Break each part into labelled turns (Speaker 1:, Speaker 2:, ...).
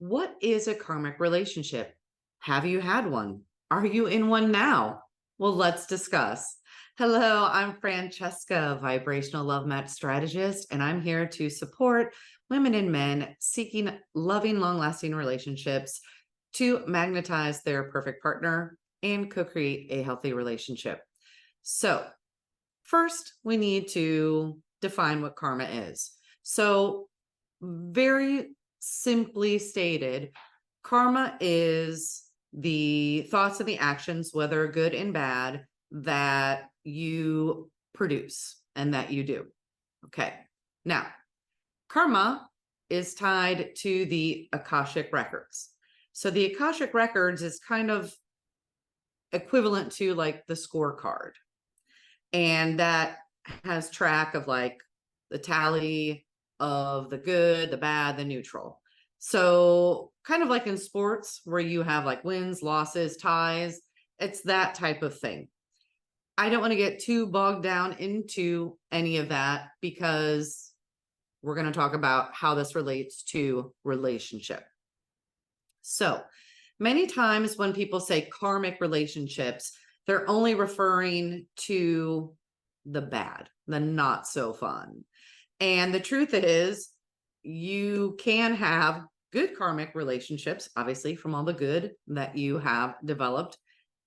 Speaker 1: What is a karmic relationship? Have you had one? Are you in one now? Well, let's discuss. Hello, I'm Francesca, vibrational love match strategist, and I'm here to support women and men seeking loving, long lasting relationships to magnetize their perfect partner and co create a healthy relationship. So, first, we need to define what karma is. So, very simply stated, karma is the thoughts and the actions, whether good and bad, that you produce and that you do. Okay. Now, karma is tied to the Akashic records. So the Akashic records is kind of equivalent to like the scorecard. And that has track of like the tally of the good, the bad, the neutral. So kind of like in sports where you have like wins, losses, ties, it's that type of thing. I don't want to get too bogged down into any of that because we're going to talk about how this relates to relationship. So many times when people say karmic relationships, they're only referring to the bad, the not so fun. And the truth is, you can have good karmic relationships, obviously, from all the good that you have developed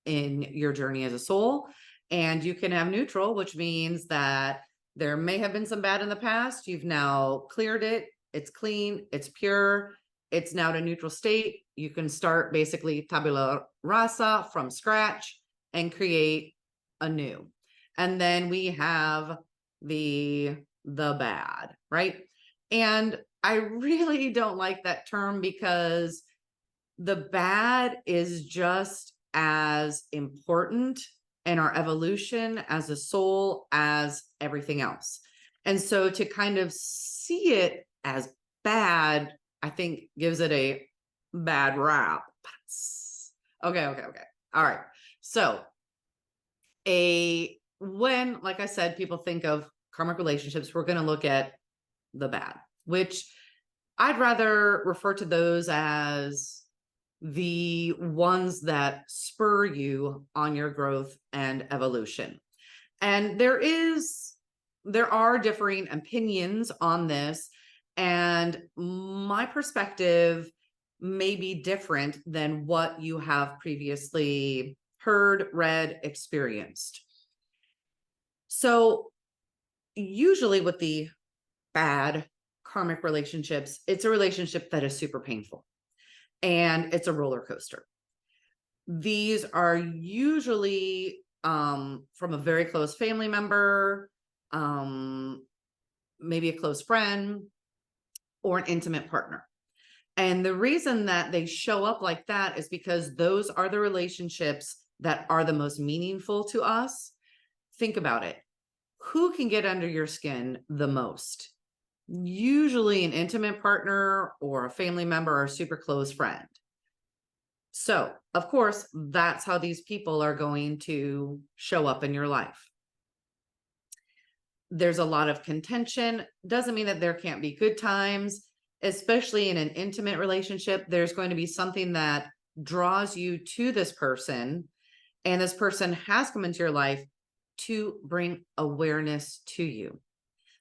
Speaker 1: in your journey as a soul. And you can have neutral, which means that there may have been some bad in the past. You've now cleared it. It's clean. It's pure. It's now at a neutral state. You can start basically tabula rasa from scratch and create anew. And then we have the bad, right? And I really don't like that term because the bad is just as important in our evolution as a soul as everything else. And so to kind of see it as bad, I think gives it a bad rap. Okay. All right. So when, like I said, people think of karmic relationships, we're going to look at the bad, which I'd rather refer to those as the ones that spur you on your growth and evolution. And there are differing opinions on this, and my perspective may be different than what you have previously heard, read, experienced. So usually with the bad karmic relationships, it's a relationship that is super painful and it's a roller coaster. These are usually from a very close family member, maybe a close friend, or an intimate partner. And the reason that they show up like that is because those are the relationships that are the most meaningful to us. Think about it. Who can get under your skin the most? Usually an intimate partner or a family member or a super close friend. So, of course, that's how these people are going to show up in your life. There's a lot of contention. Doesn't mean that there can't be good times, especially in an intimate relationship. There's going to be something that draws you to this person, and this person has come into your life to bring awareness to you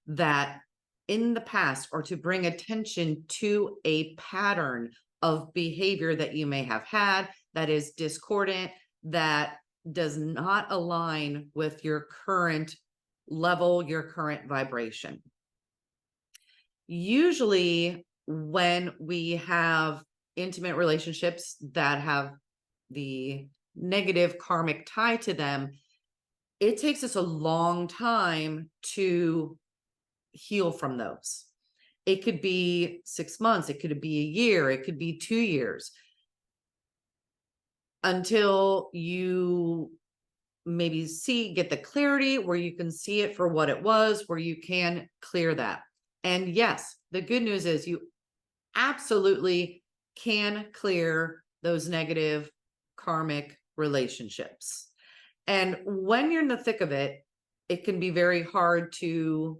Speaker 1: that in the past, or to bring attention to a pattern of behavior that you may have had that is discordant, that does not align with your current level, your current vibration. Usually when we have intimate relationships that have the negative karmic tie to them, it takes us a long time to heal from those. It could be 6 months, it could be a year, it could be 2 years until you maybe get the clarity where you can see it for what it was, where you can clear that. And yes, the good news is you absolutely can clear those negative karmic relationships. And when you're in the thick of it, it can be very hard to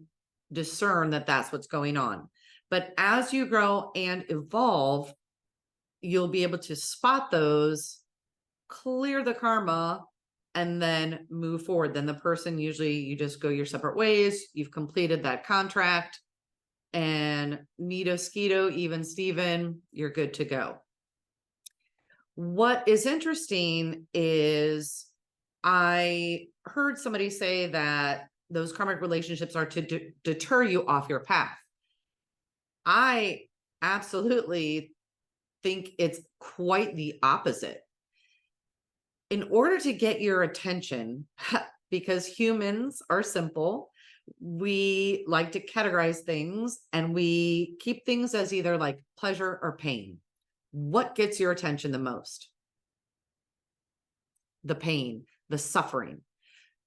Speaker 1: discern that that's what's going on. But as you grow and evolve, you'll be able to spot those, clear the karma, and then move forward. Then the person, usually you just go your separate ways. You've completed that contract, and Nito Skeeto, even Steven, you're good to go. What is interesting is I heard somebody say that those karmic relationships are to deter you off your path. I absolutely think it's quite the opposite. In order to get your attention, because humans are simple, we like to categorize things and we keep things as either like pleasure or pain. What gets your attention the most? The pain, the suffering.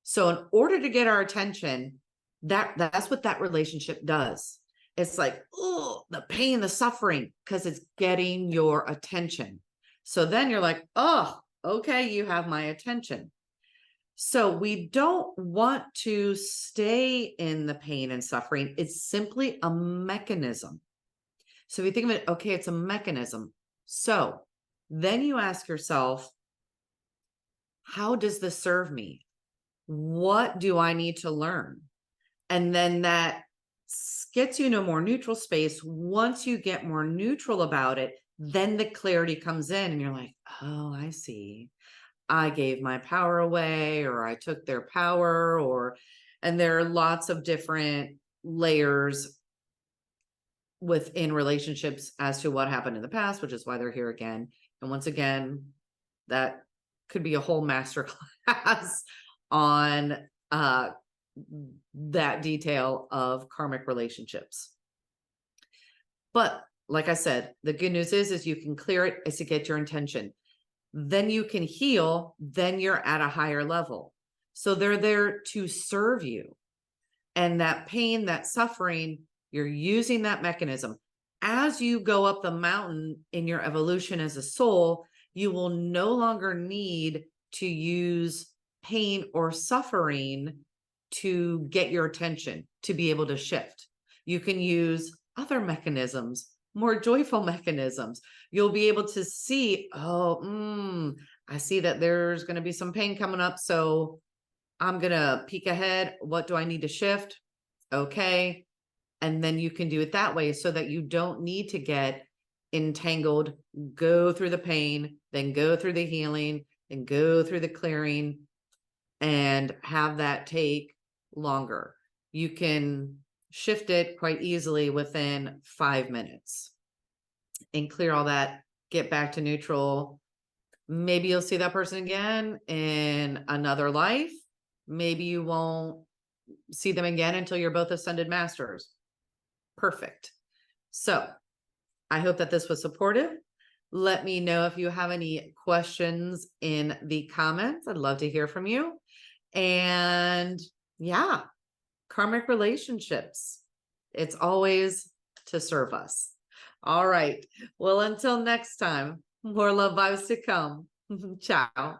Speaker 1: So in order to get our attention, that's what that relationship does. It's like, oh, the pain, the suffering, because it's getting your attention. So then you're like, oh, okay, you have my attention. So we don't want to stay in the pain and suffering. It's simply a mechanism. So if you think of it, okay, it's a mechanism. So then you ask yourself, how does this serve me? What do I need to learn? And then that gets you in a more neutral space. Once you get more neutral about it, then the clarity comes in and you're like, oh, I see. I gave my power away, or I took their power, and there are lots of different layers within relationships as to what happened in the past, which is why they're here again. And once again, that could be a whole master class on that detail of karmic relationships. But like I said, the good news is you can clear it as to get your intention. Then you can heal, then you're at a higher level. So they're there to serve you. And that pain, that suffering, you're using that mechanism. As you go up the mountain in your evolution as a soul, you will no longer need to use pain or suffering to get your attention, to be able to shift. You can use other mechanisms, more joyful mechanisms. You'll be able to see, oh, I see that there's going to be some pain coming up. So I'm going to peek ahead. What do I need to shift? Okay. And then you can do it that way so that you don't need to get entangled, go through the pain, then go through the healing, and go through the clearing, and have that take longer. You can shift it quite easily within 5 minutes and clear all that, get back to neutral. Maybe you'll see that person again in another life. Maybe you won't see them again until you're both ascended masters. Perfect. So I hope that this was supportive. Let me know if you have any questions in the comments. I'd love to hear from you. And yeah, karmic relationships. It's always to serve us. All right. Well, until next time, more love vibes to come. Ciao.